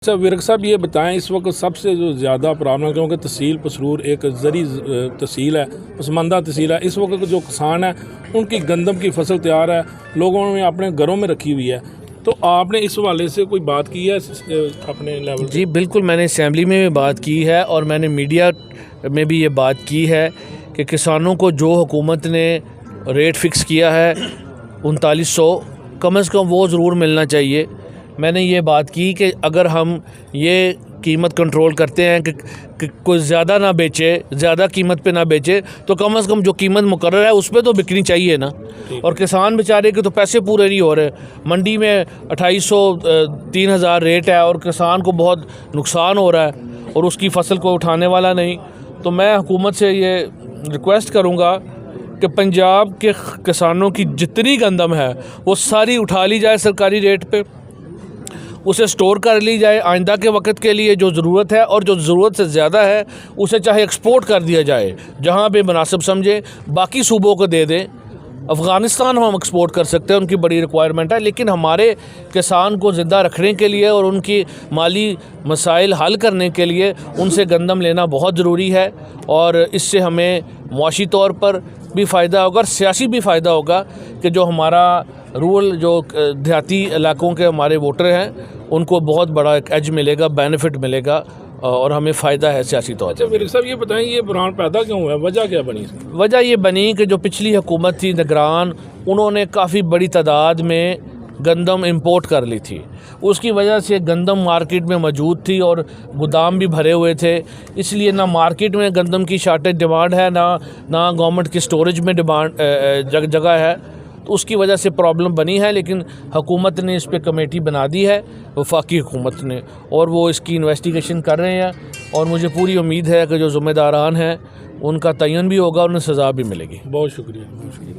اچھا ورک صاحب یہ بتائیں اس وقت سب سے جو زیادہ پرابلم کیونکہ تحصیل پسرور ایک زرعی تحصیل ہے، پسماندہ تحصیل ہے، اس وقت جو کسان ہیں ان کی گندم کی فصل تیار ہے، لوگوں نے اپنے گھروں میں رکھی ہوئی ہے، تو آپ نے اس حوالے سے کوئی بات کی ہے اپنے لیول؟ جی بالکل، میں نے اسمبلی میں بھی بات کی ہے اور میں نے میڈیا میں بھی یہ بات کی ہے کہ کسانوں کو جو حکومت نے ریٹ فکس کیا ہے 3900 کم از کم وہ ضرور ملنا چاہیے۔ میں نے یہ بات کی کہ اگر ہم یہ قیمت کنٹرول کرتے ہیں کہ کوئی زیادہ نہ بیچے، زیادہ قیمت پہ نہ بیچے، تو کم از کم جو قیمت مقرر ہے اس پہ تو بکنی چاہیے نا۔ اور کسان بیچارے کے تو پیسے پورے نہیں ہو رہے، منڈی میں 2800 3000 ریٹ ہے اور کسان کو بہت نقصان ہو رہا ہے اور اس کی فصل کو اٹھانے والا نہیں۔ تو میں حکومت سے یہ ریکویسٹ کروں گا کہ پنجاب کے کسانوں کی جتنی گندم ہے وہ ساری اٹھا لی جائے سرکاری ریٹ پہ، اسے سٹور کر لی جائے آئندہ کے وقت کے لیے جو ضرورت ہے، اور جو ضرورت سے زیادہ ہے اسے چاہے ایکسپورٹ کر دیا جائے جہاں پہ مناسب سمجھے، باقی صوبوں کو دے دیں۔ افغانستان ہم ایکسپورٹ کر سکتے ہیں، ان کی بڑی ریکوائرمنٹ ہے، لیکن ہمارے کسان کو زندہ رکھنے کے لیے اور ان کی مالی مسائل حل کرنے کے لیے ان سے گندم لینا بہت ضروری ہے، اور اس سے ہمیں معاشی طور پر بھی فائدہ ہوگا اور سیاسی بھی فائدہ ہوگا کہ جو ہمارا رورل جو دیہاتی علاقوں کے ہمارے ووٹر ہیں ان کو بہت بڑا ایک ایج ملے گا، بینیفٹ ملے گا، اور ہمیں فائدہ ہے سیاسی طور پر۔ ورک صاحب یہ بتائیں یہ بحران پیدا کیوں ہوا ہے، وجہ کیا بنی؟ وجہ یہ بنی کہ جو پچھلی حکومت تھی نگران، انہوں نے کافی بڑی تعداد میں گندم امپورٹ کر لی تھی، اس کی وجہ سے گندم مارکیٹ میں موجود تھی اور گودام بھی بھرے ہوئے تھے، اس لیے نہ مارکیٹ میں گندم کی شارٹیج ڈیمانڈ ہے، نہ گورنمنٹ کی سٹوریج میں جگہ ہے، تو اس کی وجہ سے پرابلم بنی ہے۔ لیکن حکومت نے اس پہ کمیٹی بنا دی ہے، وفاقی حکومت نے، اور وہ اس کی انویسٹیگیشن کر رہے ہیں، اور مجھے پوری امید ہے کہ جو ذمہ داران ہیں ان کا تعین بھی ہوگا، انہیں سزا بھی ملے گی۔ بہت شکریہ۔